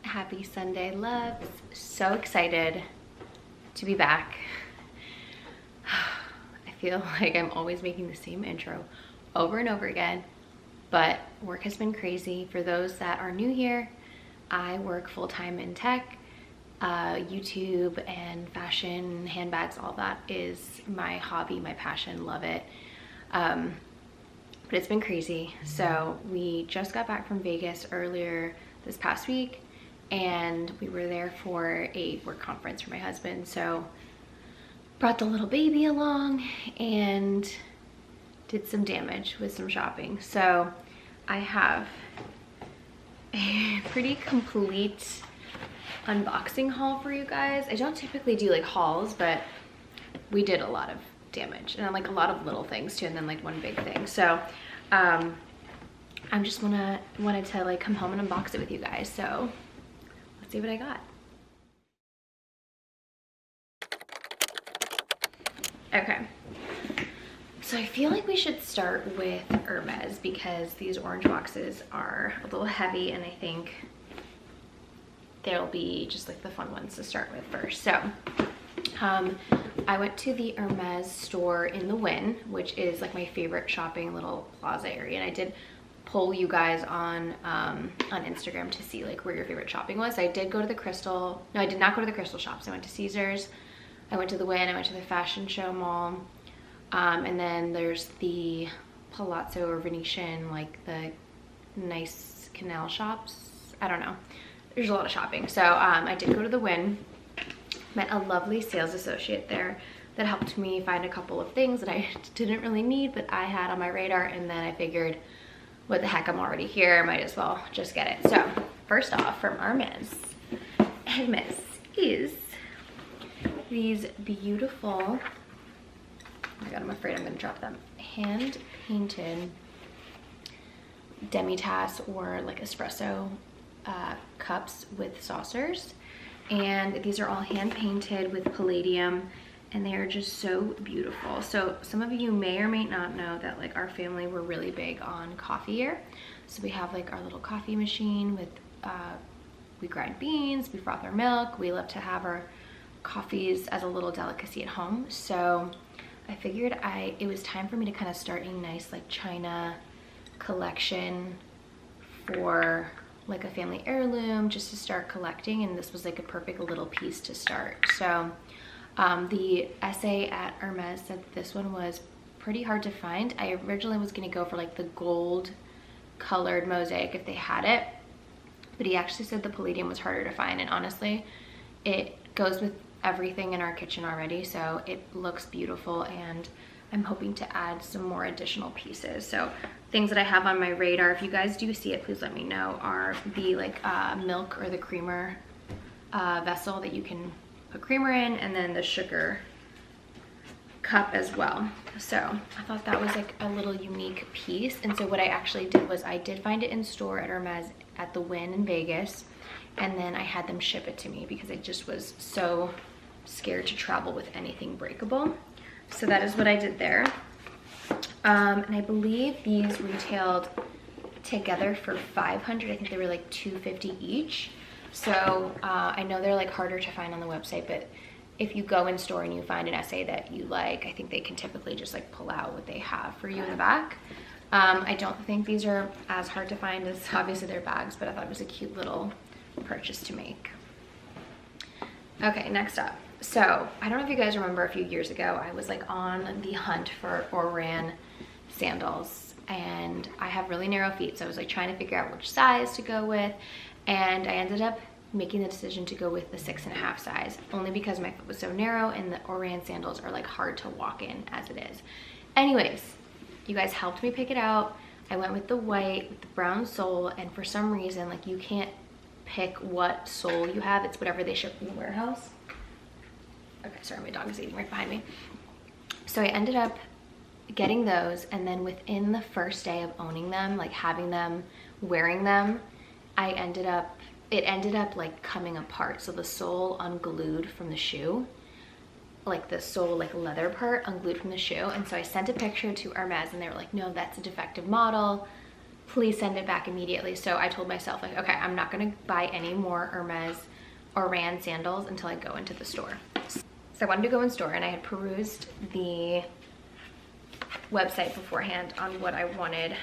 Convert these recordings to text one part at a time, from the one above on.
Happy Sunday, loves. So excited to be back. I feel like I'm always making the same intro over and over again, but work has been crazy. For those that are new here, I work full-time in tech. YouTube and fashion, handbags, all that is my hobby, my passion, love it. But it's been crazy. So we just got back from Vegas earlier this past week, and we were there for a work conference for my husband. So brought the little baby along and did some damage with some shopping. So I have a pretty complete unboxing haul for you guys. I don't typically do like hauls, but we did a lot of damage and like a lot of little things too, and then like one big thing. So I'm just wanted to like come home and unbox it with you guys. So let's see what I got. Okay, so I feel like we should start with Hermes because these orange boxes are a little heavy, and I think they'll be just like the fun ones to start with first. So I went to the Hermes store in the Wynn, which is like my favorite shopping little plaza area, and I did poll you guys on Instagram to see like where your favorite shopping was. I did go to the Crystal, no, I did not go to the Crystal shops. I went to Caesars, I went to the Wynn, I went to the Fashion Show Mall, and then there's the Palazzo or Venetian, like the nice canal shops. I don't know. There's a lot of shopping. So I did go to the Wynn, met a lovely sales associate there that helped me find a couple of things that I didn't really need, but I had on my radar, and then I figured, what the heck, I'm already here, might as well just get it. So first off, from Hermes is these beautiful, oh my god, I'm afraid I'm gonna drop them, hand painted demi-tasse or like espresso cups with saucers, and these are all hand painted with palladium, and they are just so beautiful. So some of you may or may not know that like our family, we're really big on coffee here. So we have like our little coffee machine with we grind beans, we froth our milk, we love to have our coffees as a little delicacy at home. So I figured it was time for me to kind of start a nice like China collection for like a family heirloom, just to start collecting, and this was like a perfect little piece to start. So the essay at Hermes said this one was pretty hard to find. I originally was gonna go for like the gold colored mosaic if they had it, but he actually said the palladium was harder to find, and honestly it goes with everything in our kitchen already, so it looks beautiful, and I'm hoping to add some more additional pieces. So things that I have on my radar, if you guys do see it, please let me know, are the like milk or the creamer vessel that you can put creamer in, and then the sugar cup as well. So I thought that was like a little unique piece, and so what I actually did was I did find it in store at Hermes at the Wynn in Vegas, and then I had them ship it to me because I just was so scared to travel with anything breakable. So that is what I did there. And I believe these retailed together for $500. I think they were like $250 each. So I know they're like harder to find on the website, but if you go in store and you find an essay that you like, I think they can typically just like pull out what they have for you in the back. I don't think these are as hard to find as obviously their bags, but I thought it was a cute little purchase to make. Okay, next up. So I don't know if you guys remember, a few years ago I was like on the hunt for Oran sandals, and I have really narrow feet, so I was like trying to figure out which size to go with, and I ended up making the decision to go with the 6.5 size, only because my foot was so narrow, and the Oran sandals are like hard to walk in as it is. Anyways, you guys helped me pick it out. I went with the white with the brown sole, and for some reason like you can't pick what sole you have, it's whatever they ship from the warehouse. Okay, sorry, my dog is eating right behind me. So I ended up getting those, and then within the first day of owning them, like having them, wearing them, it ended up like coming apart. So the sole unglued from the shoe, like the sole like leather part unglued from the shoe. And so I sent a picture to Hermes, and they were like, no, that's a defective model. please send it back immediately. So I told myself, like, okay, I'm not gonna buy any more Hermes or Rand sandals until I go into the store. So I wanted to go in store, and I had perused the website beforehand on what I wanted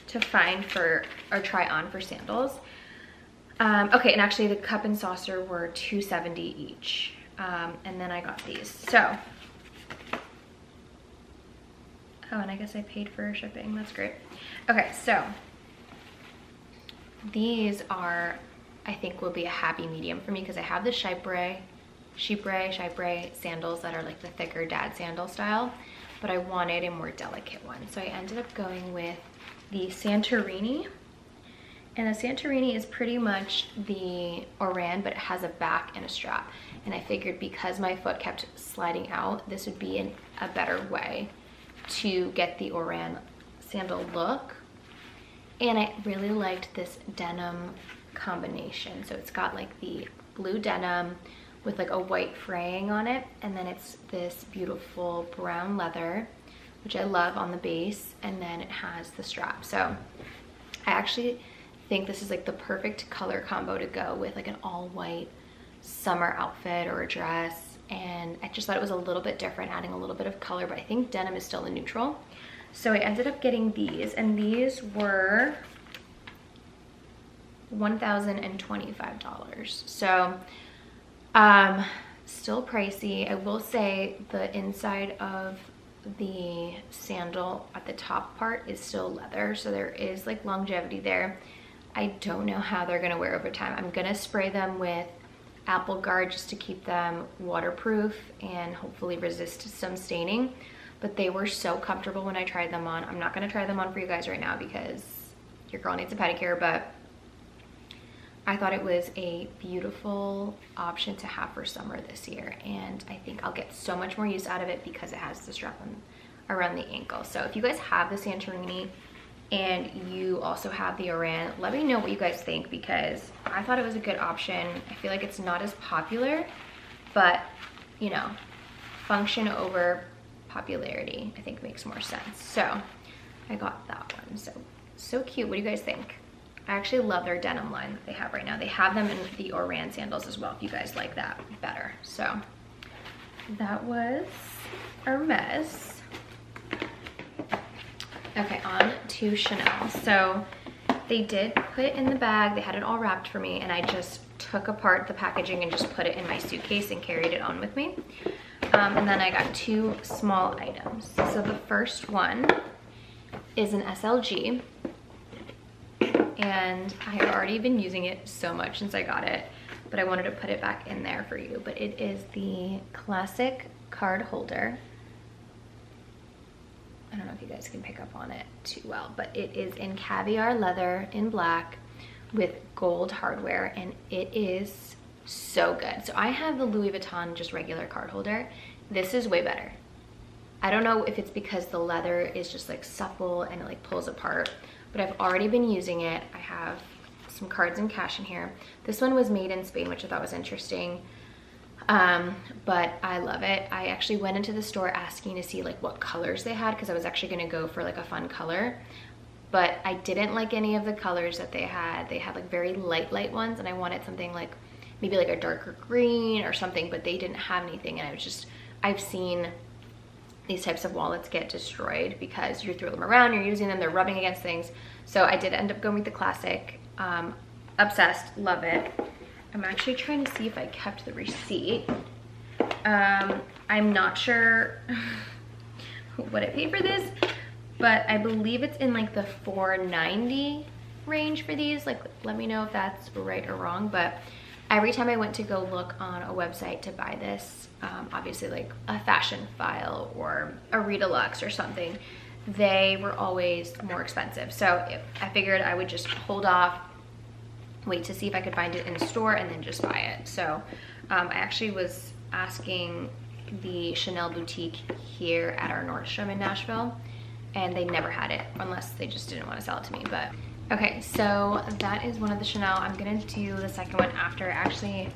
to find for, or try on for sandals. Okay, and actually the cup and saucer were $270 each. And then I got these. So, oh, and I guess I paid for shipping. That's great. Okay, so these are, I think, will be a happy medium for me because I have the chypre sandals that are like the thicker dad sandal style, but I wanted a more delicate one. So I ended up going with the Santorini. And the Santorini is pretty much the Oran, but it has a back and a strap. And I figured because my foot kept sliding out, this would be a better way to get the Oran sandal look. And I really liked this denim combination. So it's got like the blue denim with like a white fraying on it. And then it's this beautiful brown leather, which I love on the base. And then it has the strap. So I actually think this is like the perfect color combo to go with like an all white summer outfit or a dress. And I just thought it was a little bit different, adding a little bit of color, but I think denim is still a neutral. So I ended up getting these, and these were $1,025. So still pricey. I will say the inside of the sandal at the top part is still leather, so there is like longevity there. I don't know how they're gonna wear over time. I'm gonna spray them with Apple Guard just to keep them waterproof and hopefully resist some staining. But they were so comfortable when I tried them on. I'm not gonna try them on for you guys right now because your girl needs a pedicure, but I thought it was a beautiful option to have for summer this year. And I think I'll get so much more use out of it because it has the strap around the ankle. So if you guys have the Santorini and you also have the Oran, let me know what you guys think because I thought it was a good option. I feel like it's not as popular, but you know, function over popularity I think makes more sense. So I got that one. So cute. What do you guys think? I actually love their denim line that they have right now. They have them in the Oran sandals as well if you guys like that better. So that was Hermes. Okay, on to Chanel. So they did put it in the bag. They had it all wrapped for me, and I just took apart the packaging and just put it in my suitcase and carried it on with me. And then I got two small items. So the first one is an SLG, and I have already been using it so much since I got it, but I wanted to put it back in there for you. But it is the classic card holder. I don't know if you guys can pick up on it too well, but it is in caviar leather in black with gold hardware, and it is so good. So I have the Louis Vuitton just regular card holder. This is way better. I don't know if it's because the leather is just like supple and it like pulls apart, but I've already been using it. I have some cards and cash in here. This one was made in Spain, which I thought was interesting. But I love it. I actually went into the store asking to see like what colors they had because I was actually gonna go for like a fun color, but I didn't like any of the colors that they had. They had like very light ones, and I wanted something like maybe like a darker green or something, but they didn't have anything. And I've seen these types of wallets get destroyed because you throw them around, you're using them, they're rubbing against things. So I did end up going with the classic. Obsessed, love it. I'm actually trying to see if I kept the receipt. I'm not sure what I paid for this, but I believe it's in like the $4.90 range for these. Like, let me know if that's right or wrong, but every time I went to go look on a website to buy this, obviously like a Fashion File or a Redilux or something, they were always more expensive. So I figured I would just hold off, wait to see if I could find it in a store, and then just buy it. So I actually was asking the Chanel boutique here at our Nordstrom in Nashville, and they never had it unless they just didn't want to sell it to me. But okay, so that is one of the Chanel. I'm gonna do the second one after I actually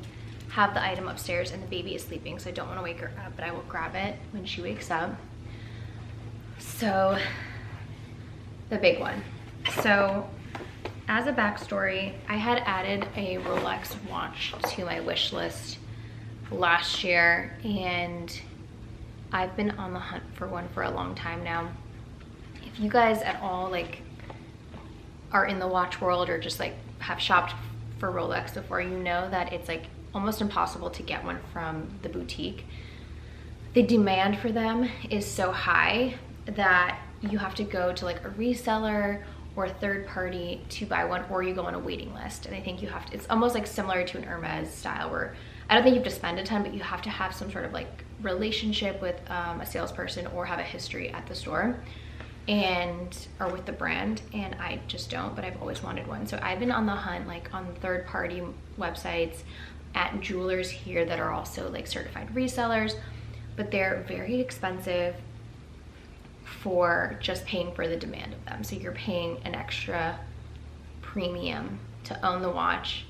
have the item upstairs and the baby is sleeping, so I don't want to wake her up, but I will grab it when she wakes up. So the big one, So as a backstory, I had added a Rolex watch to my wish list last year, and I've been on the hunt for one for a long time now. If you guys at all like are in the watch world or just like have shopped for Rolex before, you know that it's like almost impossible to get one from the boutique. The demand for them is so high that you have to go to like a reseller or a third party to buy one, or you go on a waiting list. And I think you have to, it's almost like similar to an Hermes style where I don't think you have to spend a ton, but you have to have some sort of like relationship with a salesperson or have a history at the store or with the brand, and I just don't, but I've always wanted one. So I've been on the hunt like on third party websites, at jewelers here that are also like certified resellers, but they're very expensive for just paying for the demand of them. So you're paying an extra premium to own the watch,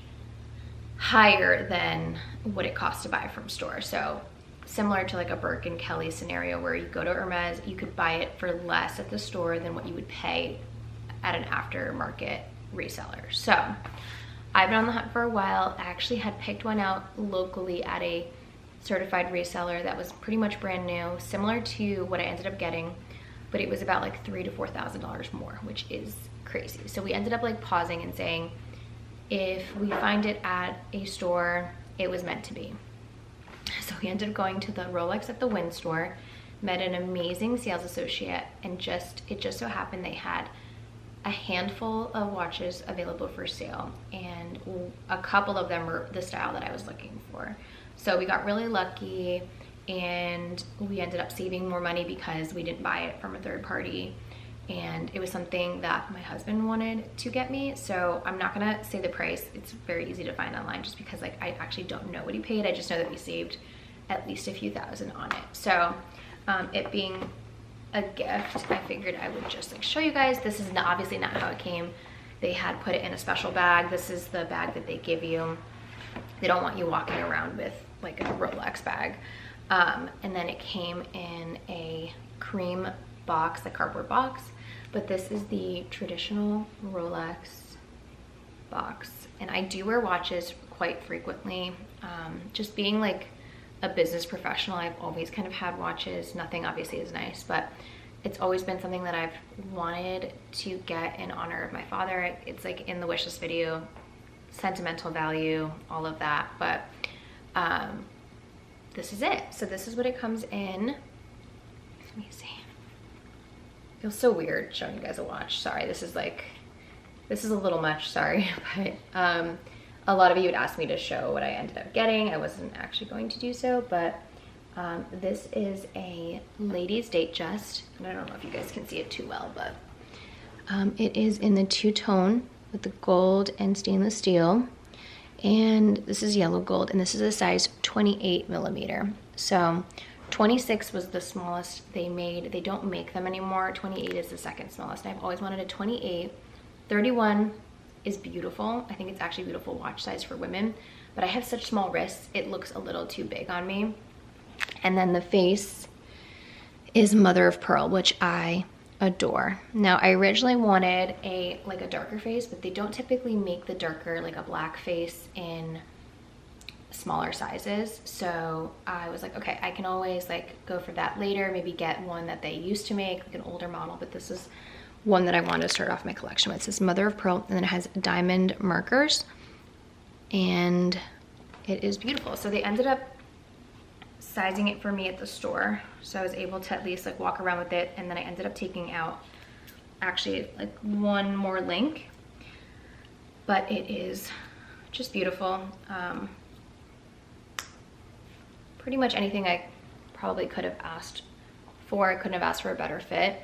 higher than what it costs to buy from store. So similar to like a Burke and Kelly scenario where you go to Hermes, you could buy it for less at the store than what you would pay at an aftermarket reseller. So I've been on the hunt for a while. I actually had picked one out locally at a certified reseller that was pretty much brand new, similar to what I ended up getting, but it was about like $3,000 to $4,000 more, which is crazy. So we ended up like pausing and saying, if we find it at a store, it was meant to be. So we ended up going to the Rolex at the Wynn store, met an amazing sales associate, and it just so happened they had a handful of watches available for sale, and a couple of them were the style that I was looking for. So we got really lucky, and we ended up saving more money because we didn't buy it from a third party, and it was something that my husband wanted to get me. So I'm not gonna say the price, it's very easy to find online, just because like I actually don't know what he paid. I just know that we saved at least a few thousand on it. So it being a gift, I figured I would just like show you guys. This is obviously not how it came. They had put it in a special bag. This is the bag that they give you. They don't want you walking around with like a Rolex bag. And then it came in a cream box, the cardboard box, but this is the traditional Rolex box. And I do wear watches quite frequently. Just being like a business professional, I've always kind of had watches. Nothing obviously is nice, but it's always been something that I've wanted to get in honor of my father. It's like in the wishlist video, sentimental value, all of that, but this is it. So this is what it comes in. Let me see. Feels so weird showing you guys a watch. Sorry, this is a little much, sorry, but a lot of you would ask me to show what I ended up getting. I wasn't actually going to do so, but this is a ladies Datejust, and I don't know if you guys can see it too well, but it is in the two-tone with the gold and stainless steel, and this is yellow gold, and this is a size 28 millimeter. So 26 was the smallest they made. They don't make them anymore. 28 is the second smallest, and I've always wanted a 28. 31 is beautiful. I think it's actually a beautiful watch size for women, but I have such small wrists, it looks a little too big on me. And then the face is mother of pearl, which I adore. Now I originally wanted a darker face, but they don't typically make the darker, like a black face in smaller sizes. So I was like, okay, I can always like go for that later, maybe get one that they used to make, like an older model, but this is one that I wanted to start off my collection with. It says mother of pearl, and then it has diamond markers, and it is beautiful. So they ended up sizing it for me at the store, so I was able to at least like walk around with it, and then I ended up taking out actually like one more link, but it is just beautiful. Pretty much anything I probably could have asked for. I couldn't have asked for a better fit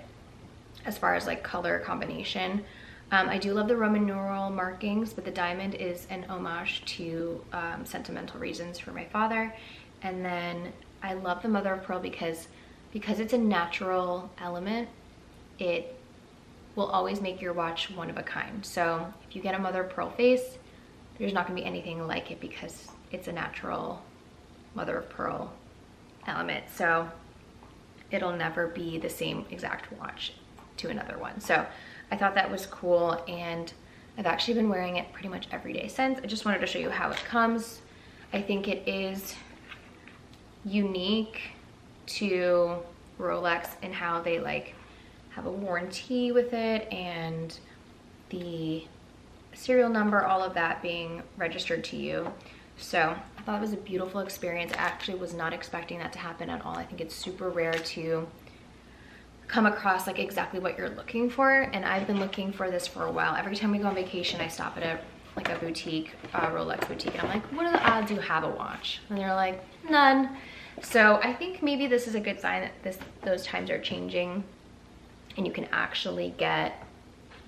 as far as like color combination. I do love the Roman numeral markings, but the diamond is an homage to sentimental reasons for my father. And then I love the mother of pearl because it's a natural element, it will always make your watch one of a kind. So if you get a mother of pearl face, there's not gonna be anything like it because it's a natural mother of pearl element. So it'll never be the same exact watch to another one. So I thought that was cool, and I've actually been wearing it pretty much every day since. I just wanted to show you how it comes. I think it is unique to Rolex and how they like have a warranty with it, and the serial number, all of that being registered to you. So I thought it was a beautiful experience. I actually was not expecting that to happen at all. I think it's super rare to come across like exactly what you're looking for, and I've been looking for this for a while. Every time we go on vacation, I stop at like a boutique, Rolex boutique, and I'm like, what are the odds you have a watch? And they're like, none. So I think maybe this is a good sign that those times are changing and you can actually get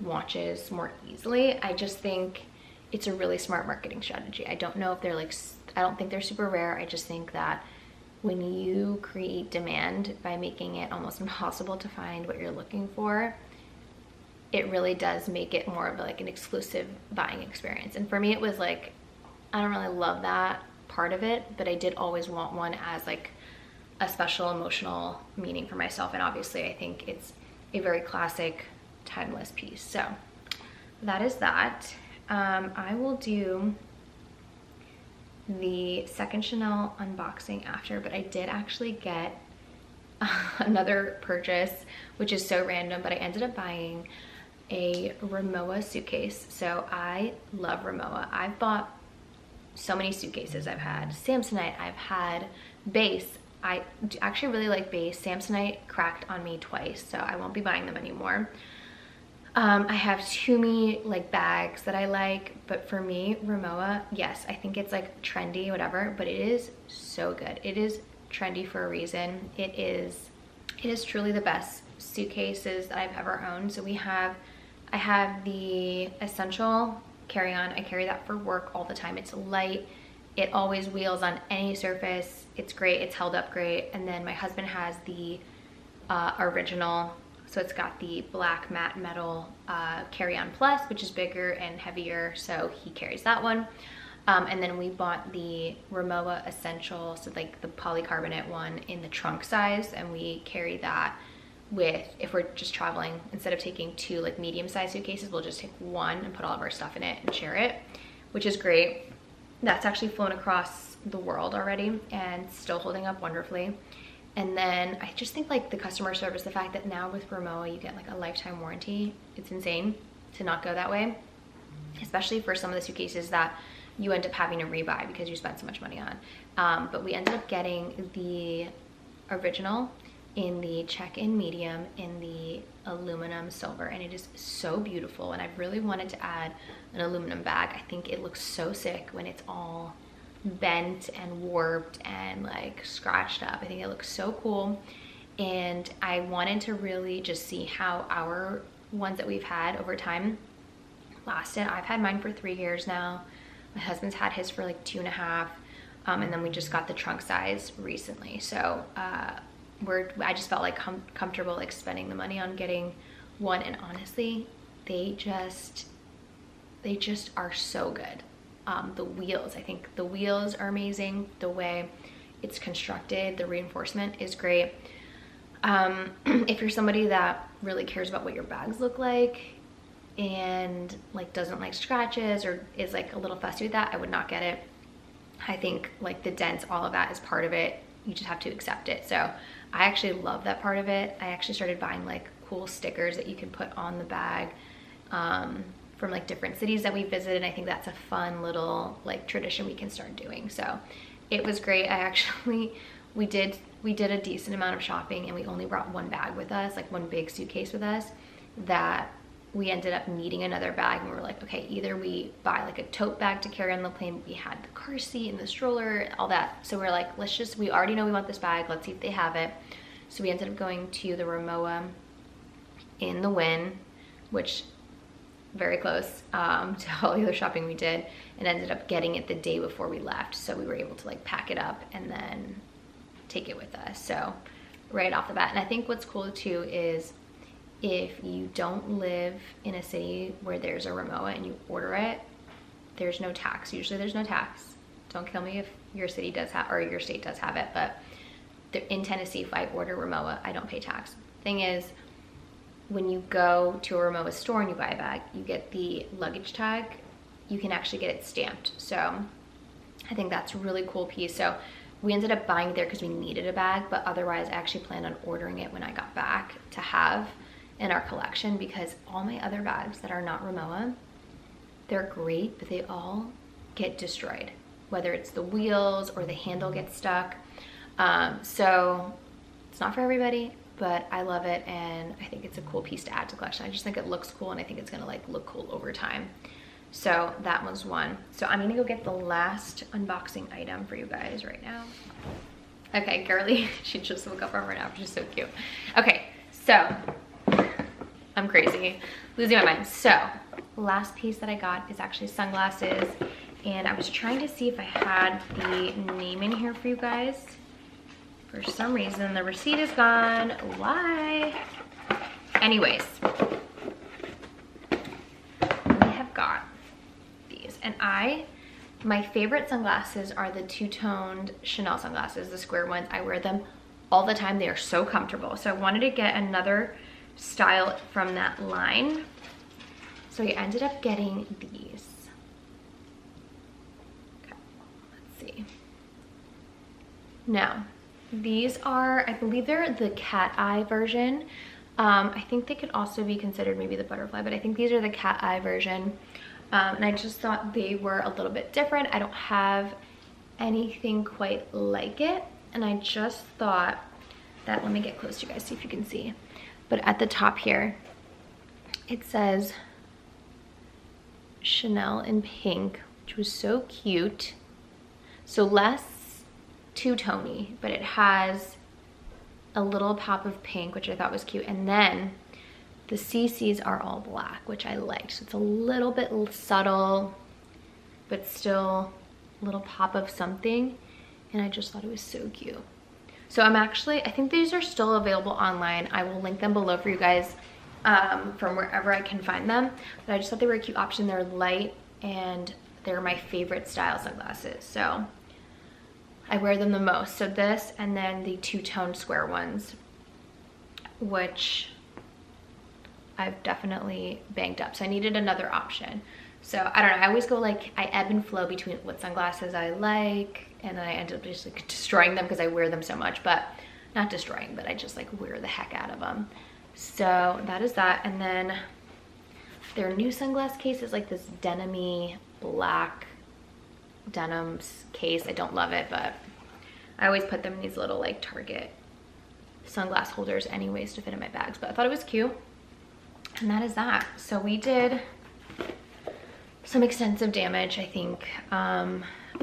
watches more easily. I just think it's a really smart marketing strategy. I don't know if they're like, I don't think they're super rare. I just think that when you create demand by making it almost impossible to find what you're looking for, it really does make it more of like an exclusive buying experience. And for me, it was like, I don't really love that part of it, but I did always want one as like a special emotional meaning for myself. And obviously I think it's a very classic, timeless piece. So that is that. I will do the second Chanel unboxing after, but I did actually get another purchase, which is so random, but I ended up buying a Rimowa suitcase. So I love Rimowa. I've bought so many suitcases. I've had Samsonite, I've had Base. I actually really like Base. Samsonite cracked on me twice, so I won't be buying them anymore. I have Tumi like bags that I like, but for me, Rimowa, yes, I think it's like trendy, whatever, but it is so good. It is trendy for a reason. It is truly the best suitcases that I've ever owned. So I have the Essential carry-on. I carry that for work all the time. It's light. It always wheels on any surface. It's great. It's held up great. And then my husband has the Original. So it's got the black matte metal carry-on plus, which is bigger and heavier, so he carries that one. And then we bought the Rimowa Essential, so like the polycarbonate one in the trunk size, and we carry that with, if we're just traveling, instead of taking two like medium-sized suitcases, we'll just take one and put all of our stuff in it and share it, which is great. That's actually flown across the world already and still holding up wonderfully. And then I just think like the customer service, the fact that now with Rimowa you get like a lifetime warranty, it's insane to not go that way, especially for some of the suitcases that you end up having to rebuy because you spent so much money on. But we ended up getting the Original in the check-in medium in the aluminum silver, and it is so beautiful. And I really wanted to add an aluminum bag. I think it looks so sick when it's all bent and warped and like scratched up. I think it looks so cool, and I wanted to really just see how our ones that we've had over time lasted. I've had mine for 3 years now. My husband's had his for like 2.5, and then we just got the trunk size recently. So I just felt like comfortable like spending the money on getting one, and honestly they just are so good. The wheels, I think the wheels are amazing. The way it's constructed, the reinforcement is great. If you're somebody that really cares about what your bags look like and like doesn't like scratches or is like a little fussy with that, I would not get it. I think like the dents, all of that is part of it. You just have to accept it. So I actually love that part of it. I actually started buying like cool stickers that you can put on the bag from like different cities that we visited. I think that's a fun little like tradition we can start doing. So it was great. We did a decent amount of shopping, and we only brought one bag with us, like one big suitcase with us, that we ended up needing another bag, and we were like, okay, either we buy like a tote bag to carry on the plane. We had the car seat and the stroller, all that. So we're like, we already know we want this bag. Let's see if they have it. So we ended up going to the Rimowa in the Wynn, which very close to all the other shopping we did, and ended up getting it the day before we left. So we were able to like pack it up and then take it with us. So right off the bat. And I think what's cool too is if you don't live in a city where there's a Rimowa and you order it, there's no tax. Usually there's no tax. Don't kill me if your city does have, or your state does have it, but in Tennessee, if I order Rimowa, I don't pay tax. Thing is, when you go to a Rimowa store and you buy a bag, you get the luggage tag, you can actually get it stamped. So I think that's a really cool piece. So we ended up buying it there because we needed a bag, but otherwise I actually planned on ordering it when I got back to have in our collection, because all my other bags that are not Rimowa, they're great, but they all get destroyed, whether it's the wheels or the handle gets stuck. So it's not for everybody, but I love it, and I think it's a cool piece to add to the collection. I just think it looks cool, and I think it's gonna like look cool over time. So that was one. So I'm gonna go get the last unboxing item for you guys right now. Okay, girly, she just woke up from her nap, which is so cute. Okay, so I'm crazy, losing my mind. So last piece that I got is actually sunglasses, and I was trying to see if I had the name in here for you guys. For some reason, the receipt is gone. Why? Anyways, we have got these, and my favorite sunglasses are the two-toned Chanel sunglasses, the square ones. I wear them all the time. They are so comfortable. So I wanted to get another style from that line. So I ended up getting these. Okay, let's see. Now, these are, I believe they're the cat eye version. I think they could also be considered maybe the butterfly, but I think these are the cat eye version. And I just thought they were a little bit different. I don't have anything quite like it. And I just thought that, let me get close to you guys, see if you can see. But at the top here, it says Chanel in pink, which was so cute. So less two-tony, but it has a little pop of pink, which I thought was cute. And then the CCs are all black, which I liked. So it's a little bit subtle, but still a little pop of something. And I just thought it was so cute. So I think these are still available online. I will link them below for you guys from wherever I can find them. But I just thought they were a cute option. They're light, and they're my favorite style sunglasses. So I wear them the most. So this, and then the two-tone square ones, which I've definitely banged up. So I needed another option. So I don't know, I always go like, I ebb and flow between what sunglasses I like, and then I end up just like destroying them because I wear them so much. But not destroying, but I just like wear the heck out of them. So that is that. And then their new sunglass case is like this denim-y black denim case. I don't love it, but I always put them in these little like Target sunglass holders anyways to fit in my bags. But I thought it was cute. And that is that. So we did some extensive damage, I think.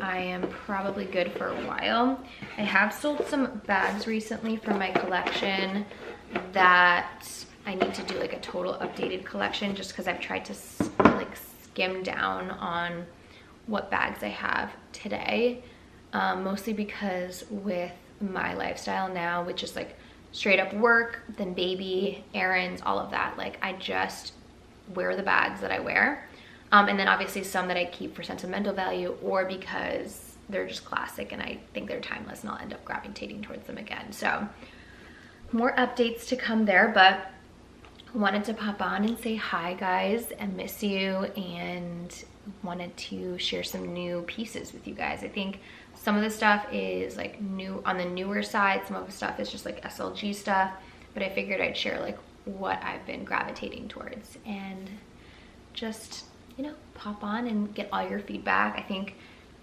I am probably good for a while. I have sold some bags recently from my collection that I need to do like a total updated collection, just because I've tried to like skim down on what bags I have today. Mostly because with my lifestyle now, which is like straight up work, then baby, errands, all of that, like I just wear the bags that I wear. And then obviously some that I keep for sentimental value, or because they're just classic and I think they're timeless, and I'll end up gravitating towards them again. So more updates to come there, but wanted to pop on and say hi guys, and miss you, and wanted to share some new pieces with you guys. I think some of the stuff is like new on the newer side, some of the stuff is just like SLG stuff, but I figured I'd share like what I've been gravitating towards, and just, you know, pop on and get all your feedback. I think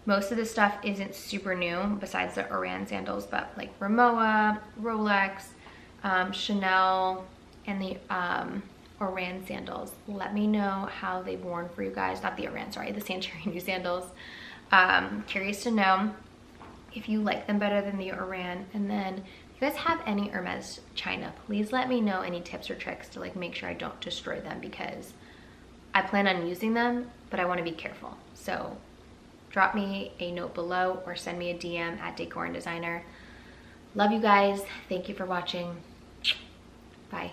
most of this stuff isn't super new besides the Hermès sandals, but like Rimowa, Rolex, Chanel, and the Hermès sandals. Let me know how they've worn for you guys. Not the Hermès, sorry, the Santorini sandals. Curious to know if you like them better than the Hermès. And then if you guys have any Hermès China, please let me know any tips or tricks to like make sure I don't destroy them, because I plan on using them, but I want to be careful. So drop me a note below or send me a DM at Decor and Designer. Love you guys. Thank you for watching. Bye.